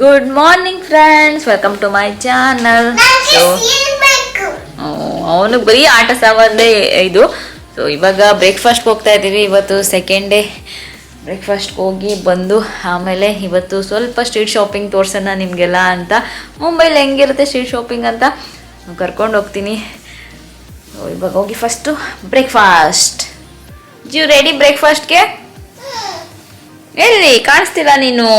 Good morning friends, welcome to my channel. So ಅವನಿಗೆ ಬರೀ ಆಟ ಸಾಮಾನ್ದೇ ಇದು. ಸೊ ಇವಾಗ ಬ್ರೇಕ್ಫಾಸ್ಟ್ಗೆ ಹೋಗ್ತಾ ಇದ್ದೀವಿ. ಇವತ್ತು ಸೆಕೆಂಡ್ ಡೇ. ಬ್ರೇಕ್ಫಾಸ್ಟ್ಗೆ ಹೋಗಿ ಬಂದು ಆಮೇಲೆ ಇವತ್ತು ಸ್ವಲ್ಪ ಸ್ಟ್ರೀಟ್ ಶಾಪಿಂಗ್ ತೋರ್ಸೋಣ ನಿಮಗೆಲ್ಲ ಅಂತ. ಮುಂಬೈಲಿ ಹೆಂಗಿರುತ್ತೆ ಸ್ಟ್ರೀಟ್ ಶಾಪಿಂಗ್ ಅಂತ ಕರ್ಕೊಂಡು ಹೋಗ್ತೀನಿ. ಸೊ ಇವಾಗ ಹೋಗಿ ಫಸ್ಟು ಬ್ರೇಕ್ಫಾಸ್ಟ್. ಜೀವ್ ರೆಡಿ ಬ್ರೇಕ್ಫಾಸ್ಟ್ಗೆ? ಎಲ್ಲಿ ಕಾಣಿಸ್ತಿಲ್ಲ ನೀನು?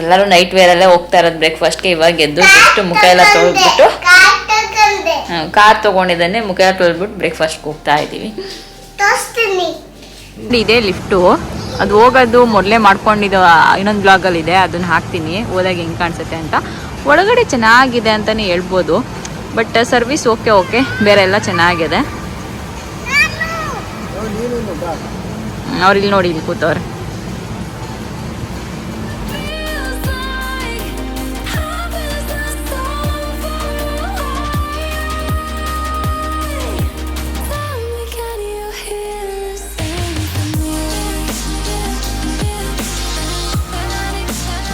ಎಲ್ಲರೂ ನೈಟ್ ವೇರಲ್ಲೇ ಹೋಗ್ತಾ ಇರೋದು ಬ್ರೇಕ್ಫಾಸ್ಟ್ಗೆ. ಇವಾಗ ಎದ್ದು ಜಸ್ಟ್ ಮುಖ ಎಲ್ಲ ತೊಳೆದ್ಬಿಟ್ಟು ಕಾರ್ ತೊಗೊಂಡಿದ್ದಾನೆ, ಮುಖ ಎಲ್ಲ ತೊಳೆದ್ಬಿಟ್ಟು ಬ್ರೇಕ್ಫಾಸ್ಟ್ಗೆ ಹೋಗ್ತಾ ಇದ್ದೀವಿ. ಇದೇ ಲಿಫ್ಟು, ಅದು ಹೋಗೋದು ಮೊದಲೇ ಮಾಡ್ಕೊಂಡಿದ್ದು ಇನ್ನೊಂದು ಬ್ಲಾಗಲ್ಲಿ ಇದೆ, ಅದನ್ನು ಹಾಕ್ತೀನಿ ಹೋದಾಗ ಹೆಂಗೆ ಕಾಣಿಸುತ್ತೆ ಅಂತ. ಒಳಗಡೆ ಚೆನ್ನಾಗಿದೆ ಅಂತಲೇ ಹೇಳ್ಬೋದು, ಬಟ್ ಸರ್ವಿಸ್ ಓಕೆ ಬೇರೆ ಎಲ್ಲ ಚೆನ್ನಾಗಿದೆ. ಅವ್ರಿಲ್ಲಿ ನೋಡಿ, ಇಲ್ಲಿ ಕೂತವ್ರೆ.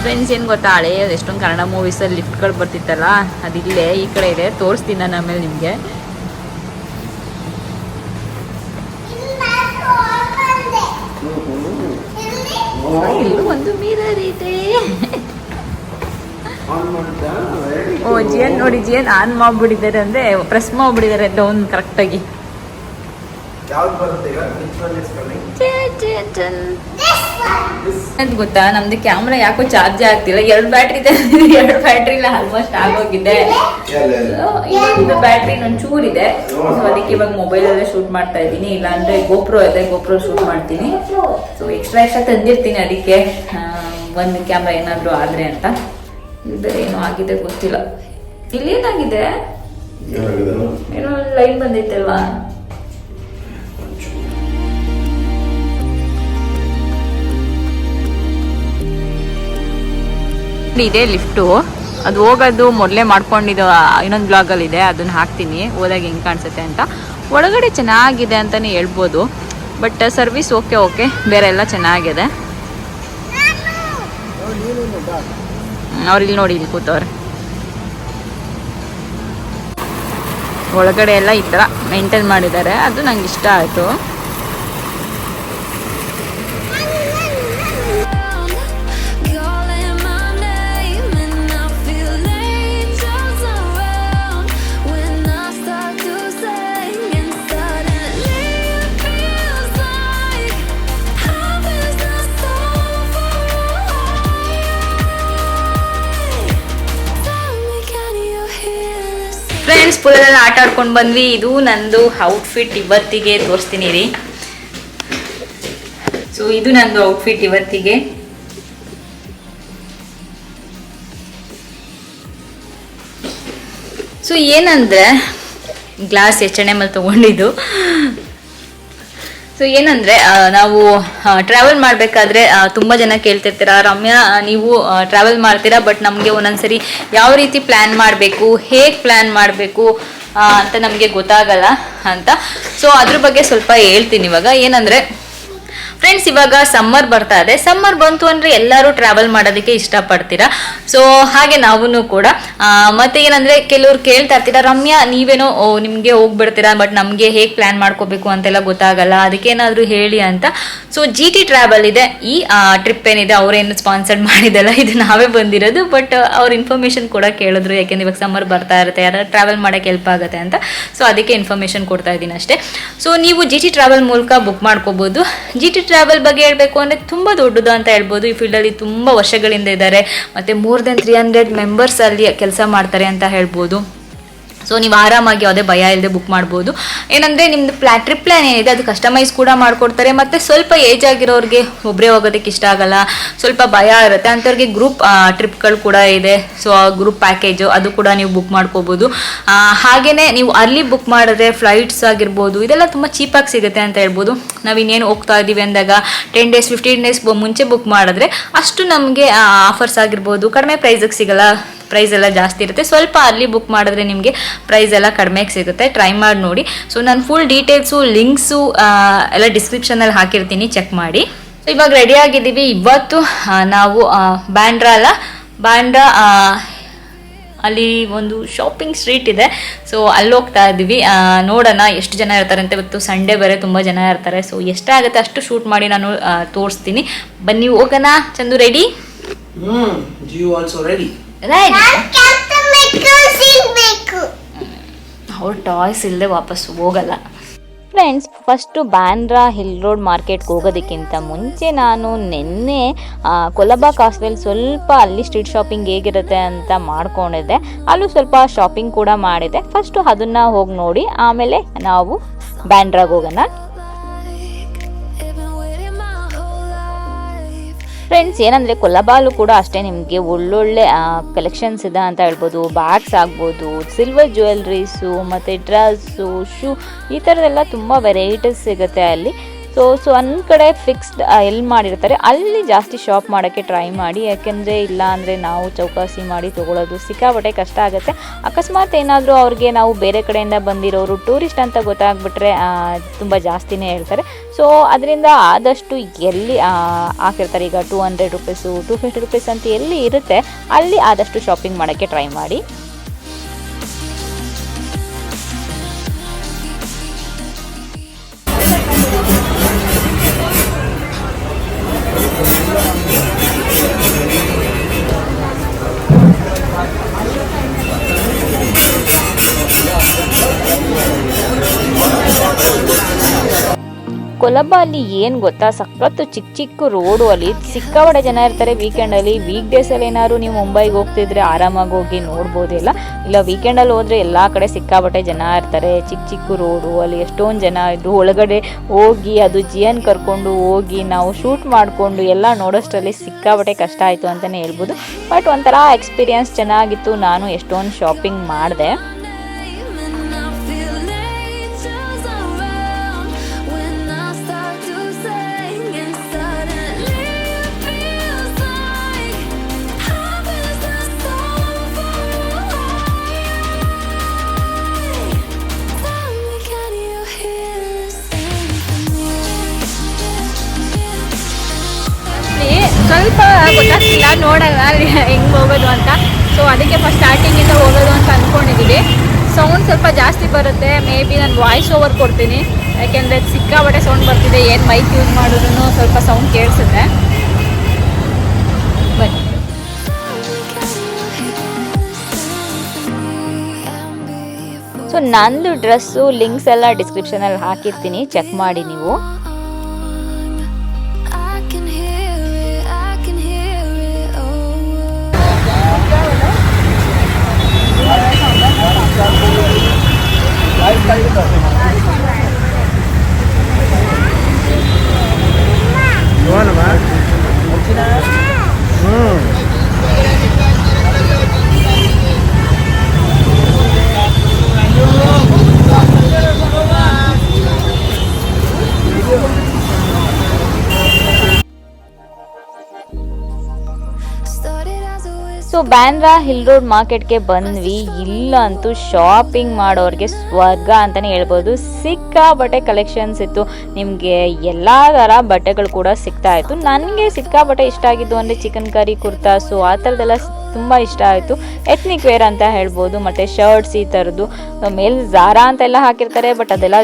ಫ್ರೆಂಡ್ಸ್, ಏನು ಗೊತ್ತಾ, ಹಳೆ ಎಷ್ಟೊಂದು ಕನ್ನಡ ಮೂವೀಸಲ್ಲಿ ಲಿಫ್ಟ್ಗಳು ಬರ್ತಿತ್ತಲ್ಲ, ಅದಿಲ್ಲೇ ಈ ಕಡೆ ಇದೆ. ತೋರಿಸ್ತೀನಿ ನಾನು ಆಮೇಲೆ ನಿಮಗೆ. ಇಲ್ಲೂ ಒಂದು ಮಿರರ್ ಇದೆ. ಓ ಜಿಯನ್ ನೋಡಿ, ಜಿಯನ್ ಆನ್ ಮಾಡ್ಬಿಟ್ಟಿದ್ದಾರೆ, ಅಂದರೆ ಪ್ರೆಸ್ ಮಾಡ್ಬಿಟ್ಟಿದ್ದಾರೆ ಡೌನ್ ಕರೆಕ್ಟಾಗಿ. ಗೊತ್ತಾ, ನಮ್ದು ಕ್ಯಾಮ್ರಾ ಯಾಕೋ ಚಾರ್ಜ್ ಆಗ್ತಿಲ್ಲ. 2 ಬ್ಯಾಟ್ರಿ ಇದೆ, 2 ಬ್ಯಾಟ್ರಿನ ಆಲ್ಮೋಸ್ಟ್ ಆಗೋಗಿದೆ. ಇನ್ನೊಂದು ಬ್ಯಾಟ್ರಿ ಒಂಚೂರಿದೆ, ಅದಕ್ಕೆ ಇವಾಗ ಮೊಬೈಲಲ್ಲೇ ಶೂಟ್ ಮಾಡ್ತಾ ಇದ್ದೀನಿ. ಇಲ್ಲಾಂದ್ರೆ ಗೋಪ್ರೋ ಇದೆ, ಗೋಪ್ರೋ ಶೂಟ್ ಮಾಡ್ತೀನಿ. ಸೊ ಎಕ್ಸ್ಟ್ರಾ ತಂದಿರ್ತೀನಿ, ಅದಕ್ಕೆ ಒಂದು ಕ್ಯಾಮ್ರಾ ಏನಾದರೂ ಆದರೆ ಅಂತ. ಬೇರೆ ಏನೋ ಆಗಿದೆ ಗೊತ್ತಿಲ್ಲ. ಇಲ್ಲೇನಾಗಿದೆ, ಏನೋ ಲೈಟ್ ಬಂದೈತಲ್ವಾ? ಇದೇ ಲಿಫ್ಟು, ಅದು ಹೋಗೋದು ಮೊದಲೇ ಮಾಡ್ಕೊಂಡಿದ್ದು ಇನ್ನೊಂದು ಬ್ಲಾಗಲ್ಲಿ ಇದೆ, ಅದನ್ನು ಹಾಕ್ತೀನಿ ಹೋದಾಗ ಹೆಂಗೆ ಕಾಣಿಸುತ್ತೆ ಅಂತ. ಒಳಗಡೆ ಚೆನ್ನಾಗಿದೆ ಅಂತಲೇ ಹೇಳ್ಬೋದು, ಬಟ್ ಸರ್ವಿಸ್ ಓಕೆ ಬೇರೆ ಎಲ್ಲ ಚೆನ್ನಾಗಿದೆ. ಅವ್ರಿಲ್ಲಿ ನೋಡಿ, ಇಲ್ಲಿ ಕೂತವ್ರೆ. ಒಳಗಡೆ ಎಲ್ಲ ಈ ಥರ ಮೇಂಟೈನ್ ಮಾಡಿದ್ದಾರೆ, ಅದು ನಂಗೆ ಇಷ್ಟ ಆಯಿತು. ಫ್ರೆಂಡ್ಸ್, ಪುಲ್ಲಲ್ಲೆಲ್ಲ ಆಟ ಆಡ್ಕೊಂಡು ಬಂದ್ವಿ. ಇದು ನಂದು ಔಟ್ಫಿಟ್ ಇವತ್ತಿಗೆ ತೋರಿಸ್ತೀನಿ ರೀ. ಸೊ ಇದು ನಂದು ಔಟ್ಫಿಟ್ ಇವತ್ತಿಗೆ. ಸೊ ಏನಂದ್ರೆ ಗ್ಲಾಸ್ H&M ಅಲ್ಲಿ ತಗೊಂಡಿದ್ದು. ಸೊ ಏನಂದರೆ, ನಾವು ಟ್ರಾವೆಲ್ ಮಾಡಬೇಕಾದ್ರೆ ತುಂಬ ಜನ ಕೇಳ್ತಿರ್ತೀರ, ರಮ್ಯಾ ನೀವು ಟ್ರಾವೆಲ್ ಮಾಡ್ತೀರಾ, ಬಟ್ ನಮಗೆ ಒಂದೊಂದ್ಸರಿ ಯಾವ ರೀತಿ ಪ್ಲ್ಯಾನ್ ಮಾಡಬೇಕು, ಹೇಗೆ ಪ್ಲ್ಯಾನ್ ಮಾಡಬೇಕು ಅಂತ ನಮಗೆ ಗೊತ್ತಾಗಲ್ಲ ಅಂತ. ಸೊ ಅದ್ರ ಬಗ್ಗೆ ಸ್ವಲ್ಪ ಹೇಳ್ತೀನಿ ಇವಾಗ. ಏನಂದರೆ ಫ್ರೆಂಡ್ಸ್, ಇವಾಗ ಸಮ್ಮರ್ ಬರ್ತಾ ಇದೆ. ಸಮ್ಮರ್ ಬಂತು ಅಂದರೆ ಎಲ್ಲರೂ ಟ್ರಾವೆಲ್ ಮಾಡೋದಕ್ಕೆ ಇಷ್ಟಪಡ್ತೀರಾ. ಸೊ ಹಾಗೆ ನಾವೂ ಕೂಡ. ಮತ್ತು ಏನಂದರೆ, ಕೆಲವ್ರು ಕೇಳ್ತಾ ಇರ್ತೀರಾ, ರಮ್ಯಾ ನೀವೇನೋ ನಿಮಗೆ ಹೋಗ್ಬಿಡ್ತೀರಾ, ಬಟ್ ನಮಗೆ ಹೇಗೆ ಪ್ಲ್ಯಾನ್ ಮಾಡ್ಕೋಬೇಕು ಅಂತೆಲ್ಲ ಗೊತ್ತಾಗಲ್ಲ, ಅದಕ್ಕೇನಾದರೂ ಹೇಳಿ ಅಂತ. ಸೊ GT ಟ್ರಾವೆಲ್ ಇದೆ, ಈ ಟ್ರಿಪ್ ಏನಿದೆ ಅವರೇನು ಸ್ಪಾನ್ಸರ್ಡ್ ಮಾಡಿದಲ್ಲ, ಇದು ನಾವೇ ಬಂದಿರೋದು. ಬಟ್ ಅವ್ರ ಇನ್ಫಾರ್ಮೇಷನ್ ಕೂಡ ಕೇಳಿದ್ರು, ಯಾಕೆಂದ್ರೆ ಇವಾಗ ಸಮ್ಮರ್ ಬರ್ತಾ ಇರುತ್ತೆ, ಯಾರು ಟ್ರಾವೆಲ್ ಮಾಡೋಕ್ಕೆ ಹೆಲ್ಪ್ ಆಗುತ್ತೆ ಅಂತ. ಸೊ ಅದಕ್ಕೆ ಇನ್ಫಾರ್ಮೇಷನ್ ಕೊಡ್ತಾ ಇದ್ದೀನಿ ಅಷ್ಟೇ. ಸೊ ನೀವು GT ಟ್ರಾವೆಲ್ ಮೂಲಕ ಬುಕ್ ಮಾಡ್ಕೋಬೋದು. GT ಟ್ರಾವೆಲ್ ಬಗ್ಗೆ ಹೇಳಬೇಕು ಅಂದರೆ ತುಂಬ ದೊಡ್ಡದು ಅಂತ ಹೇಳ್ಬೋದು. ಈ ಫೀಲ್ಡಲ್ಲಿ ತುಂಬ ವರ್ಷಗಳಿಂದ ಇದ್ದಾರೆ, ಮತ್ತು more than 300 ಮೆಂಬರ್ಸ್ ಅಲ್ಲಿ ಕೆಲಸ ಮಾಡ್ತಾರೆ ಅಂತ ಹೇಳ್ಬೋದು. ಸೊ ನೀವು ಆರಾಮಾಗಿ ಯಾವುದೇ ಭಯ ಇಲ್ಲದೆ ಬುಕ್ ಮಾಡ್ಬೋದು. ಏನಂದರೆ ನಿಮ್ಮದು ಟ್ರಿಪ್ ಪ್ಲ್ಯಾನ್ ಏನಿದೆ ಅದು ಕಸ್ಟಮೈಸ್ ಕೂಡ ಮಾಡಿಕೊಡ್ತಾರೆ. ಮತ್ತು ಸ್ವಲ್ಪ ಏಜ್ ಆಗಿರೋರಿಗೆ ಒಬ್ಬರೇ ಹೋಗೋದಕ್ಕೆ ಇಷ್ಟ ಆಗಲ್ಲ, ಸ್ವಲ್ಪ ಭಯ ಇರುತ್ತೆ ಅಂಥವ್ರಿಗೆ ಗ್ರೂಪ್ ಟ್ರಿಪ್ಗಳು ಕೂಡ ಇದೆ. ಸೊ ಆ ಗ್ರೂಪ್ ಪ್ಯಾಕೇಜು ಅದು ಕೂಡ ನೀವು ಬುಕ್ ಮಾಡ್ಕೋಬೋದು. ಹಾಗೆಯೇ ನೀವು ಅಲ್ಲಿ ಬುಕ್ ಮಾಡಿದ್ರೆ ಫ್ಲೈಟ್ಸ್ ಆಗಿರ್ಬೋದು, ಇದೆಲ್ಲ ತುಂಬ ಚೀಪಾಗಿ ಸಿಗುತ್ತೆ ಅಂತ ಹೇಳ್ಬೋದು. ನಾವು ಇನ್ನೇನು ಹೋಗ್ತಾ ಇದ್ದೀವಿ ಅಂದಾಗ 10 days 15 days ಮುಂಚೆ ಬುಕ್ ಮಾಡಿದ್ರೆ ಅಷ್ಟು ನಮಗೆ ಆಫರ್ಸ್ ಆಗಿರ್ಬೋದು ಕಡಿಮೆ ಪ್ರೈಸಿಗೆ ಸಿಗಲ್ಲ. ಪ್ರೈಸ್ ಎಲ್ಲ ಜಾಸ್ತಿ ಇರುತ್ತೆ. ಸ್ವಲ್ಪ ಅಲ್ಲಿ ಬುಕ್ ಮಾಡಿದ್ರೆ ನಿಮಗೆ ಪ್ರೈಸ್ ಎಲ್ಲ ಕಡಿಮೆಗೆ ಸಿಗುತ್ತೆ. ಟ್ರೈ ಮಾಡಿ ನೋಡಿ. ಸೊ ನಾನು ಫುಲ್ ಡೀಟೇಲ್ಸು ಲಿಂಕ್ಸು ಎಲ್ಲ ಡಿಸ್ಕ್ರಿಪ್ಷನಲ್ಲಿ ಹಾಕಿರ್ತೀನಿ, ಚೆಕ್ ಮಾಡಿ. ಸೊ ಇವಾಗ ರೆಡಿ ಆಗಿದ್ದೀವಿ. ಇವತ್ತು ನಾವು ಬಾಂಡ್ರಾ ಅಲ್ಲಿ ಒಂದು ಶಾಪಿಂಗ್ ಸ್ಟ್ರೀಟ್ ಇದೆ, ಸೊ ಅಲ್ಲಿ ಹೋಗ್ತಾ ಇದ್ದೀವಿ. ನೋಡೋಣ ಎಷ್ಟು ಜನ ಇರ್ತಾರೆ ಅಂತ. ಇವತ್ತು ಸಂಡೇ ಬೇರೆ, ತುಂಬ ಜನ ಇರ್ತಾರೆ. ಸೊ ಎಷ್ಟಾಗುತ್ತೆ ಅಷ್ಟು ಶೂಟ್ ಮಾಡಿ ನಾನು ತೋರಿಸ್ತೀನಿ. ಬನ್ನಿ ಹೋಗೋಣ. ಚಂದು ರೆಡಿ? ಅವ್ರು ಟಾಯ್ಸ್ ಇಲ್ಲದೆ ವಾಪಸ್ ಹೋಗಲ್ಲ. ಫ್ರೆಂಡ್ಸ್, ಫಸ್ಟು ಬಾಂಡ್ರಾ ಹಿಲ್ ರೋಡ್ ಮಾರ್ಕೆಟ್ಗೆ ಹೋಗೋದಕ್ಕಿಂತ ಮುಂಚೆ ನಾನು ನಿನ್ನೆ ಕೊಲಬಾ ಕಾಸ್ವೆಲ್ ಸ್ವಲ್ಪ ಅಲ್ಲಿ ಸ್ಟ್ರೀಟ್ ಶಾಪಿಂಗ್ ಹೇಗಿರುತ್ತೆ ಅಂತ ಮಾಡ್ಕೊಂಡಿದ್ದೆ. ಅಲ್ಲೂ ಸ್ವಲ್ಪ ಶಾಪಿಂಗ್ ಕೂಡ ಮಾಡಿದೆ. ಫಸ್ಟು ಅದನ್ನು ಹೋಗಿ ನೋಡಿ, ಆಮೇಲೆ ನಾವು ಬಾಂಡ್ರಾಗೆ ಹೋಗೋಣ. ಫ್ರೆಂಡ್ಸ್, ಏನಂದರೆ ಕೊಲಬಾಲು ಕೂಡ ಅಷ್ಟೇ ನಿಮಗೆ ಒಳ್ಳೊಳ್ಳೆ ಕಲೆಕ್ಷನ್ಸ್ ಇದೆ ಅಂತ ಹೇಳ್ಬೋದು. ಬ್ಯಾಗ್ಸ್ ಆಗ್ಬೋದು, ಸಿಲ್ವರ್ ಜ್ಯುವೆಲ್ರೀಸು ಮತ್ತು ಡ್ರೆಸ್ಸು, ಶೂ, ಈ ಥರದ್ದೆಲ್ಲ ತುಂಬ ವೆರೈಟೀಸ್ ಸಿಗುತ್ತೆ ಅಲ್ಲಿ. ಸೊ ಒಂದು ಕಡೆ ಫಿಕ್ಸ್ಡ್ ಎಲ್ಲಿ ಮಾಡಿರ್ತಾರೆ ಅಲ್ಲಿ ಜಾಸ್ತಿ ಶಾಪ್ ಮಾಡೋಕ್ಕೆ ಟ್ರೈ ಮಾಡಿ. ಯಾಕೆಂದರೆ ಇಲ್ಲ ಅಂದರೆ ನಾವು ಚೌಕಾಸಿ ಮಾಡಿ ತೊಗೊಳ್ಳೋದು ಸಿಕ್ಕಾಪಟ್ಟೆ ಕಷ್ಟ ಆಗುತ್ತೆ. ಅಕಸ್ಮಾತ್ ಏನಾದರೂ ಅವ್ರಿಗೆ ನಾವು ಬೇರೆ ಕಡೆಯಿಂದ ಬಂದಿರೋರು ಟೂರಿಸ್ಟ್ ಅಂತ ಗೊತ್ತಾಗ್ಬಿಟ್ರೆ ತುಂಬ ಜಾಸ್ತಿನೇ ಹೇಳ್ತಾರೆ. ಸೊ ಅದರಿಂದ ಆದಷ್ಟು ಎಲ್ಲಿ ಹಾಕಿರ್ತಾರೆ, ಈಗ 200 ರುಪೀಸು 250 ರುಪೀಸ್ ಅಂತ ಎಲ್ಲಿ ಇರುತ್ತೆ ಅಲ್ಲಿ ಆದಷ್ಟು ಶಾಪಿಂಗ್ ಮಾಡೋಕ್ಕೆ ಟ್ರೈ ಮಾಡಿ. ಕೊಲಬಾ ಅಲ್ಲಿ ಏನು ಗೊತ್ತಾ, ಸಖತ್ತು ಚಿಕ್ಕ ಚಿಕ್ಕ ರೋಡು, ಅಲ್ಲಿ ಸಿಕ್ಕಾಪಟ್ಟೆ ಜನ ಇರ್ತಾರೆ ವೀಕೆಂಡಲ್ಲಿ. ವೀಕ್ ಡೇಸಲ್ಲಿ ಏನಾದ್ರು ನೀವು ಮುಂಬೈಗೆ ಹೋಗ್ತಿದ್ರೆ ಆರಾಮಾಗಿ ಹೋಗಿ ನೋಡ್ಬೋದಿಲ್ಲ. ಇಲ್ಲ ವೀಕೆಂಡಲ್ಲಿ ಹೋದರೆ ಎಲ್ಲ ಕಡೆ ಸಿಕ್ಕಾಪಟ್ಟೆ ಜನ ಇರ್ತಾರೆ. ಚಿಕ್ಕ ಚಿಕ್ಕ ರೋಡು, ಅಲ್ಲಿ ಎಷ್ಟೊಂದು ಜನ ಇದ್ದು ಒಳಗಡೆ ಹೋಗಿ ಅದು ಜಿಯನ್ ಕರ್ಕೊಂಡು ಹೋಗಿ ನಾವು ಶೂಟ್ ಮಾಡಿಕೊಂಡು ಎಲ್ಲ ನೋಡೋಷ್ಟರಲ್ಲಿ ಸಿಕ್ಕಾಪಟ್ಟೆ ಕಷ್ಟ ಆಯಿತು ಅಂತಲೇ ಹೇಳ್ಬೋದು. ಬಟ್ ಒಂಥರ ಎಕ್ಸ್ಪೀರಿಯನ್ಸ್ ಚೆನ್ನಾಗಿತ್ತು. ನಾನು ಎಷ್ಟೊಂದು ಶಾಪಿಂಗ್ ಮಾಡಿದೆ. ಸ್ವಲ್ಪ ಗೊತ್ತಾಗ್ತಿಲ್ಲ, ನೋಡೋಣ ಹೆಂಗೆ ಹೋಗೋದು ಅಂತ. ಸೊ ಅದಕ್ಕೆ ಫಸ್ಟ್ ಸ್ಟಾರ್ಟಿಂಗಿಂದ ಹೋಗೋದು ಅಂತ ಅಂದ್ಕೊಂಡಿದ್ದೀವಿ. ಸೌಂಡ್ ಸ್ವಲ್ಪ ಜಾಸ್ತಿ ಬರುತ್ತೆ, ಮೇ ಬಿ ನಾನು ವಾಯ್ಸ್ ಓವರ್ ಕೊಡ್ತೀನಿ. ಯಾಕೆಂದರೆ ಸಿಕ್ಕಾಪಟ್ಟೆ ಸೌಂಡ್ ಬರ್ತಿದೆ. ಏನು ಮೈಕ್ ಯೂಸ್ ಮಾಡಿದ್ರು ಸ್ವಲ್ಪ ಸೌಂಡ್ ಕೇಳಿಸುತ್ತೆ. ಬನ್ನಿ. ಸೊ ನಂದು ಡ್ರೆಸ್ಸು ಲಿಂಕ್ಸ್ ಎಲ್ಲ ಡಿಸ್ಕ್ರಿಪ್ಷನಲ್ಲಿ ಹಾಕಿರ್ತೀನಿ, ಚೆಕ್ ಮಾಡಿ ನೀವು. ಸೊ ಬಾಂಡ್ರಾ ಹಿಲ್ ರೋಡ್ ಮಾರ್ಕೆಟ್ಗೆ ಬಂದ್ವಿ. ಇಲ್ಲಂತೂ ಶಾಪಿಂಗ್ ಮಾಡೋರಿಗೆ ಸ್ವರ್ಗ ಅಂತಲೇ ಹೇಳ್ಬೋದು. ಸಿಕ್ಕಾಬಟ್ಟೆ ಕಲೆಕ್ಷನ್ಸ್ ಇತ್ತು. ನಿಮಗೆ ಎಲ್ಲ ಥರ ಬಟ್ಟೆಗಳು ಕೂಡ ಸಿಗ್ತಾ ಇತ್ತು. ನನಗೆ ಸಿಕ್ಕಾಬಟ್ಟೆ ಇಷ್ಟ ಆಗಿದ್ದು ಅಂದರೆ ಚಿಕನ್ ಕರಿ, ಕುರ್ತಾಸು, ಆ ಥರದ್ದೆಲ್ಲ ತುಂಬ ಇಷ್ಟ ಆಯಿತು. ಎತ್ನಿಕ್ ವೇರ್ ಅಂತ ಹೇಳ್ಬೋದು. ಮತ್ತು ಶರ್ಟ್ಸ್ ಈ ಥರದ್ದು ಮೇಲೆ ಝಾರಾ ಅಂತೆಲ್ಲ ಹಾಕಿರ್ತಾರೆ, ಬಟ್ ಅದೆಲ್ಲ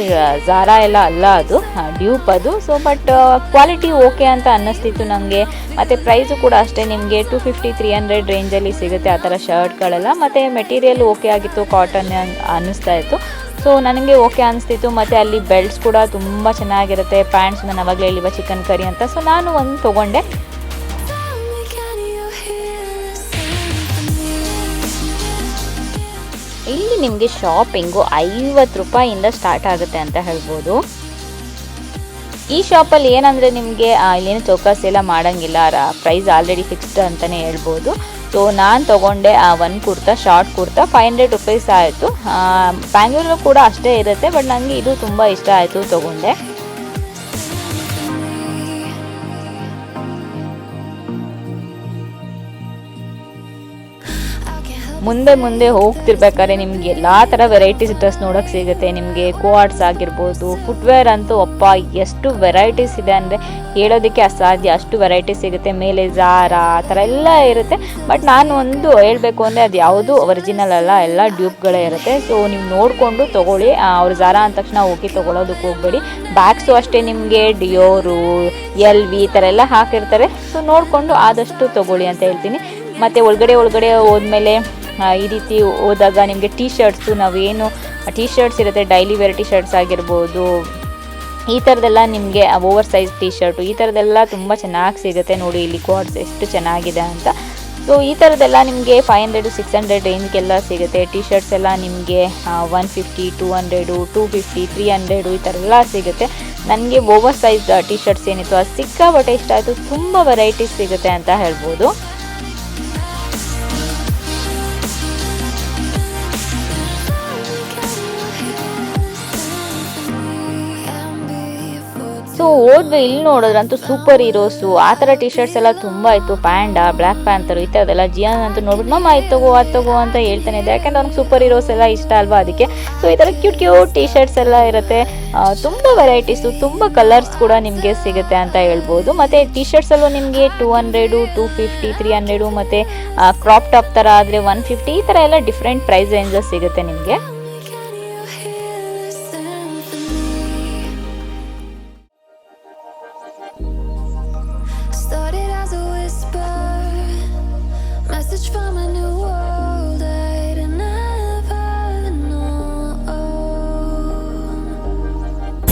ಝಾರಾ ಎಲ್ಲ ಅಲ್ಲ, ಅದು ಡ್ಯೂಪ್ ಅದು. ಸೊ ಬಟ್ ಕ್ವಾಲಿಟಿ ಓಕೆ ಅಂತ ಅನ್ನಿಸ್ತಿತ್ತು ನನಗೆ. ಮತ್ತು ಪ್ರೈಸು ಕೂಡ ಅಷ್ಟೇ, ನಿಮಗೆ 250-300 ರೇಂಜಲ್ಲಿ ಸಿಗುತ್ತೆ ಆ ಥರ ಶರ್ಟ್ಗಳೆಲ್ಲ. ಮತ್ತು ಮೆಟೀರಿಯಲ್ ಓಕೆ ಆಗಿತ್ತು, ಕಾಟನ್ ಅನ್ನಿಸ್ತಾ ಇತ್ತು. ಸೊ ನನಗೆ ಓಕೆ ಅನಿಸ್ತಿತ್ತು. ಮತ್ತು ಅಲ್ಲಿ ಬೆಲ್ಟ್ಸ್ ಕೂಡ ತುಂಬ ಚೆನ್ನಾಗಿರುತ್ತೆ. ಪ್ಯಾಂಟ್ಸ್ ನಾನು ಅವಾಗಲೇ ಹೇಳಿವ ಚಿಕನ್ ಕರಿ ಅಂತ. ಸೊ ನಾನು ಒಂದು ತೊಗೊಂಡೆ. ಇಲ್ಲಿ ನಿಮಗೆ ಶಾಪಿಂಗು 50 ರೂಪಾಯಿಂದ ಸ್ಟಾರ್ಟ್ ಆಗುತ್ತೆ ಅಂತ ಹೇಳ್ಬೋದು. ಈ ಶಾಪಲ್ಲಿ ಏನಂದರೆ ನಿಮಗೆ ಇಲ್ಲೇನು ಚೌಕಾಸಿ ಎಲ್ಲ ಮಾಡೋಂಗಿಲ್ಲ, ಪ್ರೈಸ್ ಆಲ್ರೆಡಿ ಫಿಕ್ಸ್ಡ್ ಅಂತಲೇ ಹೇಳ್ಬೋದು. ಸೊ ನಾನು ತೊಗೊಂಡೆ ಒಂದು ಕುರ್ತಾ, ಶಾರ್ಟ್ ಕುರ್ತಾ 500 ರುಪೀಸ್ ಆಯಿತು. ಬ್ಯಾಂಗ್ಳೂರು ಕೂಡ ಅಷ್ಟೇ ಇರುತ್ತೆ, ಬಟ್ ನನಗೆ ಇದು ತುಂಬ ಇಷ್ಟ ಆಯಿತು, ತೊಗೊಂಡೆ. ಮುಂದೆ ಹೋಗ್ತಿರ್ಬೇಕಾದ್ರೆ ನಿಮ್ಗೆ ಎಲ್ಲ ಥರ ವೆರೈಟೀಸ್ ಡ್ರೆಸ್ ನೋಡೋಕೆ ಸಿಗುತ್ತೆ. ನಿಮಗೆ ಕೋಆರ್ಡ್ಸ್ ಆಗಿರ್ಬೋದು, ಫುಟ್ವೇರ್ ಅಂತೂ ಅಪ್ಪ ಎಷ್ಟು ವೆರೈಟೀಸ್ ಇದೆ ಅಂದರೆ ಹೇಳೋದಕ್ಕೆ ಅಸಾಧ್ಯ, ಅಷ್ಟು ವೆರೈಟೀಸ್ ಸಿಗುತ್ತೆ. ಮೇಲೆ ಜಾರಾ ಆ ಥರ ಎಲ್ಲ ಇರುತ್ತೆ. ಬಟ್ ನಾನು ಒಂದು ಹೇಳಬೇಕು ಅಂದರೆ ಅದು ಯಾವುದು ಒರಿಜಿನಲ್ ಅಲ್ಲ, ಎಲ್ಲ ಡ್ಯೂಪ್ಗಳೇ ಇರುತ್ತೆ. ಸೊ ನೀವು ನೋಡಿಕೊಂಡು ತೊಗೊಳ್ಳಿ. ಅವ್ರು ಜಾರಾ ಅಂದ ತಕ್ಷಣ ಹೋಗಿ ತೊಗೊಳೋದಕ್ಕೆ ಹೋಗಬೇಡಿ. ಬ್ಯಾಗ್ಸು ಅಷ್ಟೇ ನಿಮಗೆ ಡಿಯೋರು, LV ಈ ಥರ ಎಲ್ಲ ಹಾಕಿರ್ತಾರೆ. ಸೊ ನೋಡಿಕೊಂಡು ಆದಷ್ಟು ತೊಗೊಳ್ಳಿ ಅಂತ ಹೇಳ್ತೀನಿ. ಮತ್ತು ಒಳಗಡೆ ಹೋದ್ಮೇಲೆ ಈ ರೀತಿ ಹೋದಾಗ ನಿಮಗೆ ಟೀ ಶರ್ಟ್ಸು, ನಾವೇನು ಟೀ ಶರ್ಟ್ಸ್ ಇರುತ್ತೆ, ಡೈಲಿ ವೇರ್ ಟೀ ಶರ್ಟ್ಸ್ ಆಗಿರ್ಬೋದು, ಈ ಥರದ್ದೆಲ್ಲ ನಿಮಗೆ ಓವರ್ ಸೈಜ್ ಟೀ ಶರ್ಟು ಈ ಥರದ್ದೆಲ್ಲ ತುಂಬ ಚೆನ್ನಾಗಿ ಸಿಗುತ್ತೆ. ನೋಡಿ ಇಲ್ಲಿ ಕೋಡ್ಸ್ ಎಷ್ಟು ಚೆನ್ನಾಗಿದೆ ಅಂತ. ಸೊ ಈ ಥರದ್ದೆಲ್ಲ ನಿಮಗೆ 500 600 ರೇಂಜ್ಗೆಲ್ಲ ಸಿಗುತ್ತೆ. ಟೀ ಶರ್ಟ್ಸ್ ಎಲ್ಲ ನಿಮಗೆ 150 200 250 300 ಈ ಥರ ಎಲ್ಲ ಸಿಗುತ್ತೆ. ನನಗೆ ಓವರ್ ಸೈಜ್ ಟೀ ಶರ್ಟ್ಸ್ ಏನಿತ್ತು ಅದು ಸಿಕ್ಕಾಪಟ್ಟೆ ಇಷ್ಟ ಆಯಿತು. ತುಂಬ ವೆರೈಟೀಸ್ ಸಿಗುತ್ತೆ ಅಂತ ಹೇಳ್ಬೋದು. ಸೊ ಹೋದ್ವಿ, ಇಲ್ಲಿ ನೋಡಿದ್ರಂತೂ ಸೂಪರ್ ಹೀರೋಸು ಆ ಥರ ಟೀ ಶರ್ಟ್ಸ್ ಎಲ್ಲ ತುಂಬ ಇತ್ತು. ಪ್ಯಾಂಡಾ, ಬ್ಲ್ಯಾಕ್ ಪ್ಯಾಂಥರು ಈ ಥರದ್ದೆಲ್ಲ. ಜಿಯಾನ್ ಅಂತೂ ನೋಡ್ಬಿಟ್ಟು ಮಮ್ಮ ಇದು ತಗೋ ಅಂತ ಹೇಳ್ತಾನೆ ಇದೆ, ಯಾಕೆಂದ್ರೆ ಅವ್ನಿಗೆ ಸೂಪರ್ ಹೀರೋಸ್ ಎಲ್ಲ ಇಷ್ಟ ಅಲ್ವಾ, ಅದಕ್ಕೆ. ಸೊ ಈ ಥರ ಕ್ಯೂಟ್ ಟೀ ಶರ್ಟ್ಸ್ ಎಲ್ಲ ಇರುತ್ತೆ. ತುಂಬ ವೆರೈಟೀಸು, ತುಂಬ ಕಲರ್ಸ್ ಕೂಡ ನಿಮಗೆ ಸಿಗುತ್ತೆ ಅಂತ ಹೇಳ್ಬೋದು. ಮತ್ತು ಟೀ ಶರ್ಟ್ಸಲ್ಲೂ ನಿಮಗೆ 200 250 300 ಮತ್ತು ಕ್ರಾಪ್ ಟಾಪ್ ಥರ ಆದರೆ 150 ಈ ಥರ ಎಲ್ಲ ಡಿಫ್ರೆಂಟ್ ಪ್ರೈಸ್ ರೇಂಜಸ್ ಸಿಗುತ್ತೆ ನಿಮಗೆ.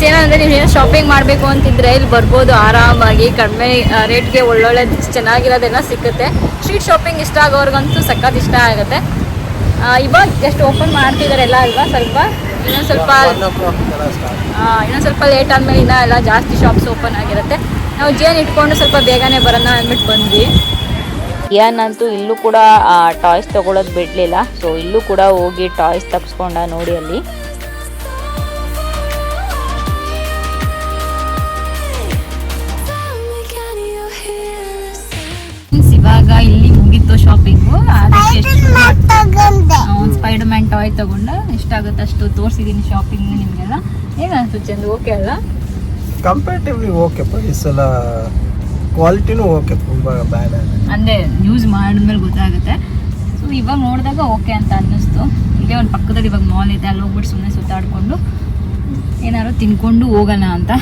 ಏನಂದರೆ ನೀವು ಶಾಪಿಂಗ್ ಮಾಡಬೇಕು ಅಂತಿದ್ರೆ ಇಲ್ಲಿ ಬರ್ಬೋದು ಆರಾಮಾಗಿ. ಕಡಿಮೆ ರೇಟ್ಗೆ ಒಳ್ಳೊಳ್ಳೆ ಚೆನ್ನಾಗಿರೋದೆಲ್ಲ ಸಿಗುತ್ತೆ. ಸ್ಟ್ರೀಟ್ ಶಾಪಿಂಗ್ ಇಷ್ಟ ಆಗೋರ್ಗಂತೂ ಸಖತ್ ಇಷ್ಟ ಆಗುತ್ತೆ. ಇವಾಗ ಜಸ್ಟ್ ಓಪನ್ ಮಾಡ್ತಿದ್ದಾರೆ ಎಲ್ಲ ಅಲ್ವಾ, ಇನ್ನೊಂದು ಸ್ವಲ್ಪ ಲೇಟ್ ಆದಮೇಲೆ ಇನ್ನೂ ಎಲ್ಲ ಜಾಸ್ತಿ ಶಾಪ್ಸ್ ಓಪನ್ ಆಗಿರುತ್ತೆ. ನಾವು ಜಿಯಾನ್ ಇಟ್ಕೊಂಡು ಸ್ವಲ್ಪ ಬೇಗನೆ ಬರೋಣ ಅಂದ್ಬಿಟ್ಟು ಬಂದ್ವಿ. ಜಿಯಾನ್ ಅಂತೂ ಇಲ್ಲೂ ಕೂಡ ಟಾಯ್ಸ್ ತೊಗೊಳೋದು ಬಿಡಲಿಲ್ಲ. ಸೊ ಇಲ್ಲೂ ಕೂಡ ಹೋಗಿ ಟಾಯ್ಸ್ ತಪ್ಸ್ಕೊಂಡ ನೋಡಿ ಅಲ್ಲಿ. ಇವಾಗ ಇಲ್ಲಿ ಮುಗೀತು ಶಾಪಿಂಗು. ಅದಕ್ಕೆ ಒಂದು ಸ್ಪೈಡರ್ ಮ್ಯಾನ್ ಟಾಯ್ ತಗೊಂಡ ಎಷ್ಟಾಗುತ್ತೆ ಅಷ್ಟು ತೋರಿಸಿದ್ದೀನಿ ಶಾಪಿಂಗ್ ನಿಮಗೆಲ್ಲ. ಏನಾಯ್ತು ಚಂದ, ಓಕೆ ಅಲ್ಲ? ಕಂಪೇರಿಟಿವ್ಲಿ ಓಕೆ, ಪ್ರೈಸ್ ಎಲ್ಲ ಕ್ವಾಲಿಟಿನೂ ಓಕೆ, ತುಂಬ ಬ್ಯಾಡ್ ಅಂದರೆ ಯೂಸ್ ಮಾಡಿದ್ಮೇಲೆ ಗೊತ್ತಾಗುತ್ತೆ. ಸೊ ಇವಾಗ ನೋಡಿದಾಗ ಓಕೆ ಅಂತ ಅನ್ನಿಸ್ತು. ಇಲ್ಲೇ ಒಂದು ಪಕ್ಕದಲ್ಲಿ ಇವಾಗ ಮಾಲ್ ಇದೆ, ಅಲ್ಲಿ ಹೋಗ್ಬಿಟ್ಟು ಸುಮ್ಮನೆ ಸುತ್ತಾಡಿಕೊಂಡು ಏನಾದ್ರು ತಿನ್ಕೊಂಡು ಹೋಗೋಣ ಅಂತ.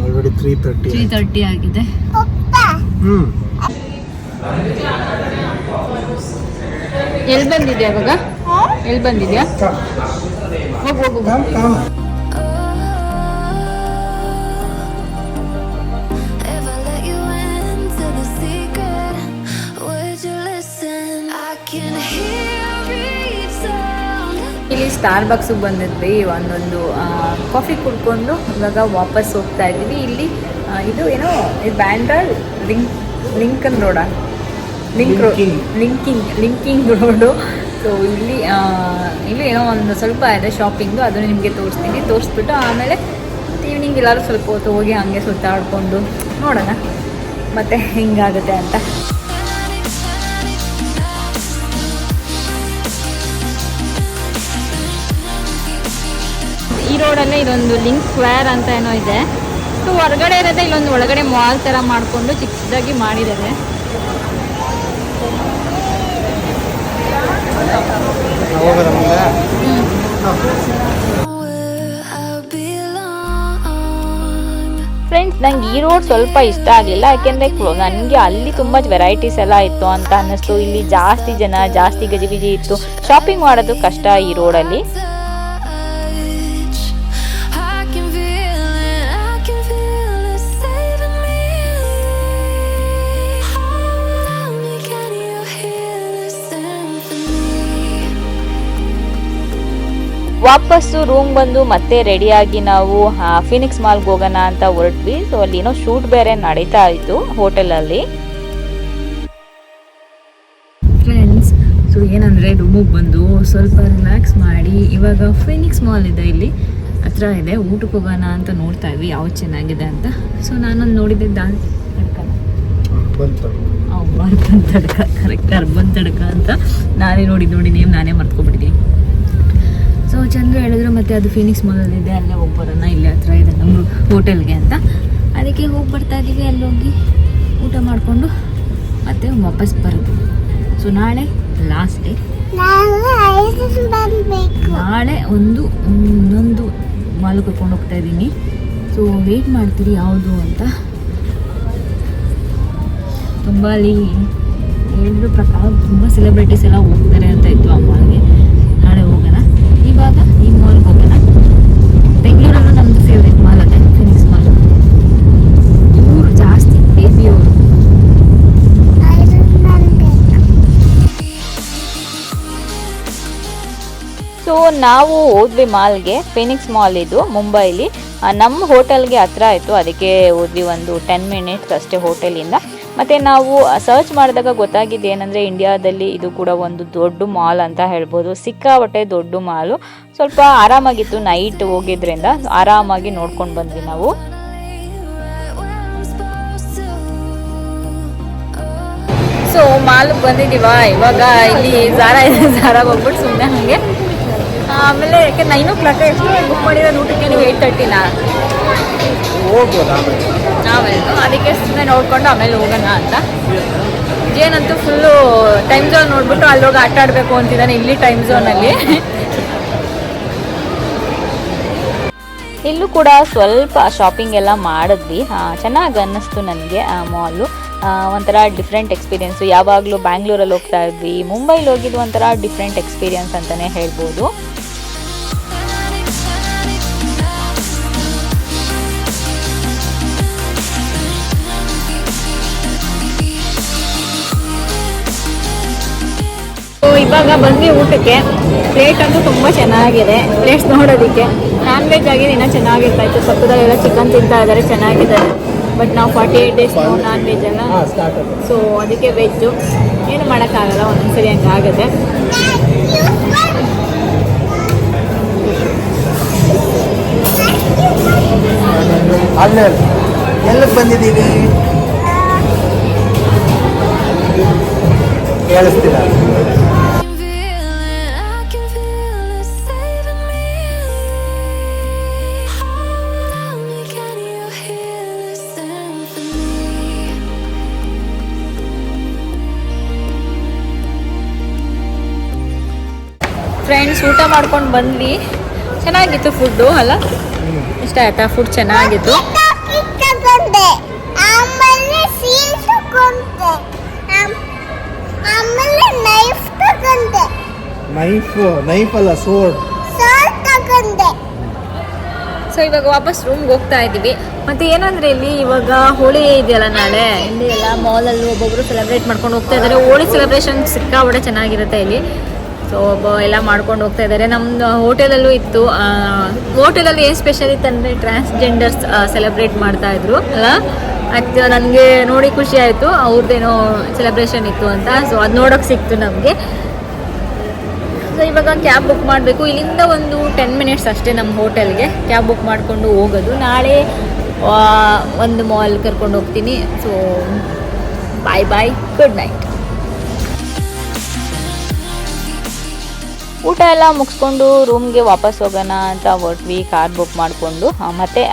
ಆಲ್ರೆಡಿ 3:30 ಆಗಿದೆ. ಎಲ್ಲಿ ಬಂದಿದ್ಯಾ ಇವಾಗ? ಎಲ್ಲಿ ಬಂದಿದ್ಯಾ? ಹೋಗು. ಇಲ್ಲಿ ಸ್ಟಾರ್ ಬಾಕ್ಸಿಗೆ ಬಂದಿದ್ವಿ. ಒಂದೊಂದು ಕಾಫಿ ಕುಡ್ಕೊಂಡು ಇವಾಗ ವಾಪಸ್ ಹೋಗ್ತಾ ಇದ್ದೀವಿ. ಇಲ್ಲಿ ಇದು ಏನೋ ಬ್ಯಾಂಡ್ರಾ ಲಿಂಕನ್ ರೋಡಾ, ಲಿಂಕಿಂಗ್ ರೋಡು. ಸೊ ಇಲ್ಲಿ ಏನೋ ಒಂದು ಸ್ವಲ್ಪ ಇದೆ ಶಾಪಿಂಗು, ಅದನ್ನು ನಿಮಗೆ ತೋರಿಸ್ಬಿಟ್ಟು ಆಮೇಲೆ ಈವ್ನಿಂಗ್ ಎಲ್ಲರೂ ಸ್ವಲ್ಪ ಹೊತ್ತು ಹೋಗಿ ಹಾಗೆ ಸುತ್ತಾಡಿಕೊಂಡು ನೋಡೋಣ ಮತ್ತೆ ಹಿಂಗಾಗುತ್ತೆ ಅಂತ. ಈ ರೋಡಲ್ಲೇ ಇದೊಂದು ಲಿಂಕ್ ಸ್ಕ್ವೇರ್ ಅಂತ ಏನೋ ಇದೆ. ಸೊ ಹೊರಗಡೆ ಇರೋದೇ ಇಲ್ಲೊಂದು ಒಳಗಡೆ ಮಾಲ್ ಥರ ಮಾಡಿಕೊಂಡು ಚಿಕ್ಕದಾಗಿ ಮಾಡಿದ್ದಾರೆ. ಫ್ರೆಂಡ್ಸ್, ನಂಗೆ ಈ ರೋಡ್ ಸ್ವಲ್ಪ ಇಷ್ಟ ಆಗಲಿಲ್ಲ. ಯಾಕೆಂದರೆ ನನಗೆ ಅಲ್ಲಿ ತುಂಬ ವೆರೈಟೀಸ್ ಎಲ್ಲ ಇತ್ತು ಅಂತ ಅನ್ನಿಸ್ತು. ಇಲ್ಲಿ ಜಾಸ್ತಿ ಜನ, ಜಾಸ್ತಿ ಗಜಿಬಿಜಿ ಇತ್ತು. ಶಾಪಿಂಗ್ ಮಾಡೋದು ಕಷ್ಟ ಈ ರೋಡಲ್ಲಿ. ವಾಪಸ್ಸು ರೂಮ್ ಬಂದು ಮತ್ತೆ ರೆಡಿಯಾಗಿ ನಾವು ಫಿನಿಕ್ಸ್ ಮಾಲ್ಗೆ ಹೋಗೋಣ ಅಂತ ಹೊರಟ್ವಿ. ಸೊ ಅಲ್ಲಿ ಏನೋ ಶೂಟ್ ಬೇರೆ ನಡೀತಾ ಇತ್ತು ಹೋಟೆಲಲ್ಲಿ. ಫ್ರೆಂಡ್ಸ್, ಸೊ ಏನಂದರೆ ರೂಮಿಗೆ ಬಂದು ಸ್ವಲ್ಪ ರಿಲ್ಯಾಕ್ಸ್ ಮಾಡಿ ಇವಾಗ ಫಿನಿಕ್ಸ್ ಮಾಲ್ ಇದೆ, ಇಲ್ಲಿ ಹತ್ರ ಇದೆ, ಊಟಕ್ಕೆ ಹೋಗೋಣ ಅಂತ ನೋಡ್ತಾ ಇದ್ವಿ ಯಾವ್ದು ಚೆನ್ನಾಗಿದೆ ಅಂತ. ಸೊ ನಾನೊಂದು ನೋಡಿದ್ದೆ urban tadka. Urban tadka, correct urban tadka ಅಂತ ನಾನೇ ನೋಡಿ ನೇಮ್ ನಾನೇ ಮರ್ತ್ಕೊಬಿಟ್ಟಿದ್ದೀನಿ. ಸೊ ಚಂದ್ರು ಹೇಳಿದ್ರು ಮತ್ತೆ ಅದು ಫೀನಿಕ್ಸ್ ಮಾಲಲ್ಲಿ ಇದೆ, ಅಲ್ಲೇ ಹೋಗಿ ಬರೋಣ, ಇಲ್ಲೇ ಹತ್ರ ಇದೆ ನಮ್ಮ ಹೋಟೆಲ್ಗೆ ಅಂತ. ಅದಕ್ಕೆ ಹೋಗಿ ಬರ್ತಾ ಇದ್ದೀವಿ. ಅಲ್ಲೋಗಿ ಊಟ ಮಾಡಿಕೊಂಡು ಮತ್ತೆ ವಾಪಸ್ ಬರೋದು. ಸೊ ನಾಳೆ ಲಾಸ್ಟ್ ಡೇ. ನಾಳೆ ಇನ್ನೊಂದು ಮಾಲ್ ಕರ್ಕೊಂಡು ಹೋಗ್ತಾ ಇದ್ದೀನಿ. ಸೊ ವೆಯ್ಟ್ ಮಾಡ್ತೀರಿ ಯಾವುದು ಅಂತ. ತುಂಬ ಅಲ್ಲಿ ಹೇಳಿರೋ ಪ್ರಕಾರ ತುಂಬ ಸೆಲೆಬ್ರಿಟೀಸ್ ಎಲ್ಲ ಹೋಗ್ತಾರೆ ಅಂತ ಇತ್ತು ಆ ಮಾಲ್ಗೆ. ನಾಳೆ ಹೋಗೋಣ. ಇವಾಗ ಈ ಮಾಲ್ಗೆ ಹೋಗೋಣ. ಬೆಂಗಳೂರಲ್ಲೂ ನಮ್ಮದು ಫೇವ್ರೇಟ್ ಮಾಲ್ ಅದೇ ಫಿನಿಕ್ಸ್ ಮಾಲ್. ಇವರು ಜಾಸ್ತಿ ಬೇಬಿಯವರು. ಸೊ ನಾವು ಹೋದ್ವಿ ಮಾಲ್ಗೆ. ಫಿನಿಕ್ಸ್ ಮಾಲ್ ಇದು ಮುಂಬೈಲಿ. ನಮ್ಮ ಹೋಟೆಲ್ಗೆ ಹತ್ರ ಆಯಿತು, ಅದಕ್ಕೆ ಹೋದ್ವಿ. ಒಂದು 10 ಮಿನಿಟ್ಸ್ ಅಷ್ಟೇ ಹೋಟೆಲಿಂದ. ಮತ್ತು ನಾವು ಸರ್ಚ್ ಮಾಡಿದಾಗ ಗೊತ್ತಾಗಿದ್ದು ಏನಂದರೆ ಇಂಡಿಯಾದಲ್ಲಿ ಇದು ಕೂಡ ಒಂದು ದೊಡ್ಡ ಮಾಲ್ ಅಂತ ಹೇಳ್ಬೋದು. ಸಿಕ್ಕಾಪಟ್ಟೆ ದೊಡ್ಡ ಮಾಲು. ಸ್ವಲ್ಪ ಆರಾಮಾಗಿತ್ತು, ನೈಟ್ ಹೋಗಿದ್ರಿಂದ ಆರಾಮಾಗಿ ನೋಡ್ಕೊಂಡು ಬಂದ್ವಿ ನಾವು. ಸೊ ಮಾಲ್ಗೆ ಬಂದಿದ್ದೀವ. ಇವಾಗ ಇಲ್ಲಿ ಝಾರ ಹೋಗ್ಬಿಟ್ಟು ಸುಮ್ಮನೆ ಹಾಗೆ ಆಮೇಲೆ ಯಾಕೆ 9 o'clock ಎಷ್ಟು ಬುಕ್ ಮಾಡಿರೋ ಊಟಕ್ಕೆ ನೀವು 8:30ನಾ ಆಮೇಲೆ ಅದಕ್ಕೆ ಸುಮ್ಮನೆ ನೋಡ್ಕೊಂಡು ಆಮೇಲೆ ಹೋಗೋಣ ಅಂತ. ಏನಂತೂ ಫುಲ್ಲು ಟೈಮ್ ಝೋನ್ ನೋಡ್ಬಿಟ್ಟು ಅಲ್ಲೋಗಿ ಆಟ ಆಡಬೇಕು ಅಂತಿದ್ದಾನೆ ಇಲ್ಲಿ ಟೈಮ್ ಝೋನಲ್ಲಿ. ಇಲ್ಲೂ ಕೂಡ ಸ್ವಲ್ಪ ಶಾಪಿಂಗ್ ಎಲ್ಲ ಮಾಡಿದ್ವಿ. ಚೆನ್ನಾಗಿ ಅನ್ನಿಸ್ತು ನನಗೆ ಆ ಮಾಲು. ಒಂಥರ ಡಿಫ್ರೆಂಟ್ ಎಕ್ಸ್ಪೀರಿಯೆನ್ಸು. ಯಾವಾಗಲೂ ಬ್ಯಾಂಗ್ಳೂರಲ್ಲಿ ಹೋಗ್ತಾ ಇದ್ವಿ, ಮುಂಬೈಲಿ ಹೋಗಿದ್ದು ಒಂಥರ ಡಿಫ್ರೆಂಟ್ ಎಕ್ಸ್ಪೀರಿಯೆನ್ಸ್ ಅಂತಲೇ ಹೇಳ್ಬೋದು. ಇವಾಗ ಬಂದ್ವಿ ಊಟಕ್ಕೆ. ಪ್ಲೇಟ್ ಅಂತೂ ತುಂಬ ಚೆನ್ನಾಗಿದೆ. ಪ್ಲೇಟ್ಸ್ ನೋಡೋದಕ್ಕೆ ನಾನ್ ವೆಜ್ ಆಗಿದೆ, ಇನ್ನೂ ಚೆನ್ನಾಗಿರ್ತಾಯಿತ್ತು. ಪಕ್ಕದಲ್ಲೆಲ್ಲ ಚಿಕನ್ ತಿಂತಾ ಇದ್ದಾರೆ, ಚೆನ್ನಾಗಿದ್ದಾರೆ. ಬಟ್ ನಾವು 48 days ನಾನ್ ವೆಜ್ ಅಲ್ಲ, ಸೊ ಅದಕ್ಕೆ ವೆಜ್ಜು. ಏನು ಮಾಡೋಕ್ಕಾಗಲ್ಲ, ಒಂದೊಂದ್ಸರಿ ಹಂಗೆ ಆಗುತ್ತೆ. ಎಲ್ಲಕ್ಕೆ ಬಂದಿದ್ದೀವಿ ಕೇಳಿಸ್ತಿಲ್ಲ. ಫ್ರೆಂಡ್ಸ್ ಊಟ ಮಾಡ್ಕೊಂಡು ಬಂದ್ವಿ. ಚೆನ್ನಾಗಿತ್ತು ಫುಡ್ಡು ಅಲ್ಲ, ಇಷ್ಟ ಆಯ್ತಾ? ಫುಡ್ ಚೆನ್ನಾಗಿತ್ತು. ನೈಫ್ ಅಲ್ಲ, ಸೋಡ್. ಸೊ ಇವಾಗ ವಾಪಸ್ ರೂಮ್ಗೆ ಹೋಗ್ತಾ ಇದ್ದೀವಿ. ಮತ್ತು ಏನಂದರೆ ಇಲ್ಲಿ ಇವಾಗ ಹೋಳಿ ಇದೆಯಲ್ಲ ನಾಳೆ, ಇಲ್ಲಿ ಎಲ್ಲ ಮಾಲಲ್ಲಿ ಒಬ್ಬೊಬ್ಬರು ಸೆಲೆಬ್ರೇಟ್ ಮಾಡ್ಕೊಂಡು ಹೋಗ್ತಾ ಇದ್ದಾರೆ. ಹೋಳಿ ಸೆಲೆಬ್ರೇಷನ್ ಸಿಕ್ಕಾಪಟ್ಟೆ ಚೆನ್ನಾಗಿರುತ್ತೆ ಇಲ್ಲಿ. ಸೊ ಎಲ್ಲ ಮಾಡ್ಕೊಂಡು ಹೋಗ್ತಾ ಇದ್ದಾರೆ. ನಮ್ಮದು ಹೋಟೆಲಲ್ಲೂ ಇತ್ತು. ಹೋಟೆಲಲ್ಲಿ ಏನು ಸ್ಪೆಷಲ್ ಇತ್ತು ಅಂದರೆ ಟ್ರಾನ್ಸ್ಜೆಂಡರ್ಸ್ ಸೆಲೆಬ್ರೇಟ್ ಮಾಡ್ತಾಯಿದ್ರು ಅಲ್ಲ. ಅದು ನನಗೆ ನೋಡಿ ಖುಷಿ ಆಯಿತು. ಅವ್ರದ್ದೇನೋ ಸೆಲೆಬ್ರೇಷನ್ ಇತ್ತು ಅಂತ. ಸೊ ಅದು ನೋಡೋಕ್ಕೆ ಸಿಕ್ತು ನಮಗೆ. ಸೊ ಇವಾಗ ಕ್ಯಾಬ್ ಬುಕ್ ಮಾಡಬೇಕು. ಇಲ್ಲಿಂದ ಒಂದು 10 minutes ಅಷ್ಟೇ ನಮ್ಮ ಹೋಟೆಲ್ಗೆ. ಕ್ಯಾಬ್ ಬುಕ್ ಮಾಡಿಕೊಂಡು ಹೋಗೋದು. ನಾಳೆ ಒಂದು ಮಾಲ್ ಕರ್ಕೊಂಡು ಹೋಗ್ತೀನಿ. So bye, good night. ಊಟ ಎಲ್ಲ ಮುಗಿಸ್ಕೊಂಡು ರೂಮ್ಗೆ ವಾಪಸ್ ಹೋಗೋಣ ಅಂತ ಹೊರಟ್ವಿ. ಕಾರ್ ಬುಕ್ ಮಾಡಿಕೊಂಡು ಮತ್ತು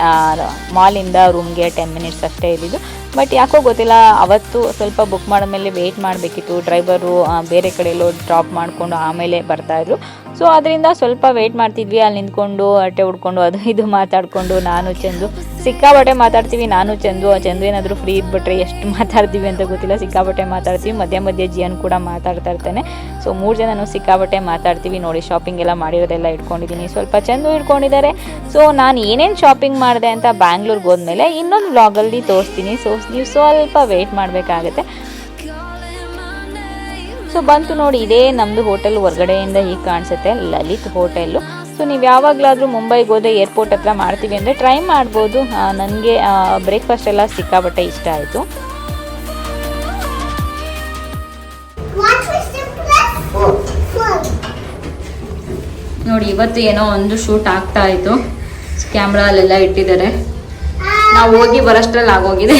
ಮಾಲಿಂದ ರೂಮ್ಗೆ 10 minutes ಅಷ್ಟೇ ಇದ್ದಿದ್ದು. ಬಟ್ ಯಾಕೋ ಗೊತ್ತಿಲ್ಲ, ಅವತ್ತು ಸ್ವಲ್ಪ ಬುಕ್ ಮಾಡಿದ್ಮೇಲೆ ವೆಯ್ಟ್ ಮಾಡಬೇಕಿತ್ತು. ಡ್ರೈವರು ಬೇರೆ ಕಡೆ ಎಲ್ಲೋ ಡ್ರಾಪ್ ಮಾಡಿಕೊಂಡು ಆಮೇಲೆ ಬರ್ತಾಯಿದ್ರು. ಸೊ ಅದರಿಂದ ಸ್ವಲ್ಪ ವೆಯ್ಟ್ ಮಾಡ್ತಿದ್ವಿ. ಅಲ್ಲಿ ನಿಂತ್ಕೊಂಡು ಅಟ್ಟೆ ಹುಡ್ಕೊಂಡು ಅದು ಇದು ಮಾತಾಡಿಕೊಂಡು ನಾನು ಚಂದು ಸಿಕ್ಕಾಬಟ್ಟೆ ಮಾತಾಡ್ತೀವಿ. ನಾನು ಚಂದು ಏನಾದರೂ ಫ್ರೀ ಇದ್ಬಿಟ್ರೆ ಎಷ್ಟು ಮಾತಾಡ್ತೀವಿ ಅಂತ ಗೊತ್ತಿಲ್ಲ. ಸಿಕ್ಕಾಬಟ್ಟೆ ಮಾತಾಡ್ತೀವಿ. ಮಧ್ಯೆ ಜಿಯನ್ ಕೂಡ ಮಾತಾಡ್ತಾ ಇರ್ತಾನೆ. ಸೊ 3 ಜನನೂ ಸಿಕ್ಕಾಬಟ್ಟೆ ಮಾತಾಡ್ತೀವಿ. ನೋಡಿ ಶಾಪಿಂಗ್ ಎಲ್ಲ ಮಾಡಿರೋದೆಲ್ಲ ಇಟ್ಕೊಂಡಿದ್ದೀನಿ. ಸ್ವಲ್ಪ ಚಂದು ಇಟ್ಕೊಂಡಿದ್ದಾರೆ. ಸೊ ನಾನು ಏನೇನು ಶಾಪಿಂಗ್ ಮಾಡಿದೆ ಅಂತ ಬ್ಯಾಂಗ್ಳೂರ್ಗೆ ಹೋದ್ಮೇಲೆ ಇನ್ನೊಂದು ವ್ಲಾಗಲ್ಲಿ ತೋರಿಸ್ತೀನಿ. ಸೊ ನೀವು ಸ್ವಲ್ಪ ವೆಯ್ಟ್ ಮಾಡಬೇಕಾಗತ್ತೆ. ಸೊ ಬಂತು ನೋಡಿ, ಇದೇ ನಮ್ಮದು ಹೋಟೆಲ್. ಹೊರಗಡೆಯಿಂದ ಹೀಗೆ ಕಾಣಿಸುತ್ತೆ, ಲಲಿತ್ ಹೋಟೆಲ್ಲು. ಸೊ ನೀವು ಯಾವಾಗಲಾದರೂ ಮುಂಬೈಗೆ ಹೋದರೆ ಏರ್ಪೋರ್ಟ್ ಹತ್ರ ಮಾಡ್ತೀವಿ ಅಂದರೆ ಟ್ರೈ ಮಾಡ್ಬೋದು. ನನಗೆ ಬ್ರೇಕ್ಫಾಸ್ಟ್ ಎಲ್ಲ ಸಿಕ್ಕಾಬಟ್ಟೆ ಇಷ್ಟ ಆಯಿತು. ನೋಡಿ ಇವತ್ತು ಏನೋ ಒಂದು ಶೂಟ್ ಆಗ್ತಾ ಇತ್ತು. ಕ್ಯಾಮ್ರಾ ಅಲ್ಲೆಲ್ಲ ಇಟ್ಟಿದ್ದಾರೆ. ನಾವು ಹೋಗಿ ಬರೋಷ್ಟ್ರಲ್ಲಿ ಆಗೋಗಿದೆ.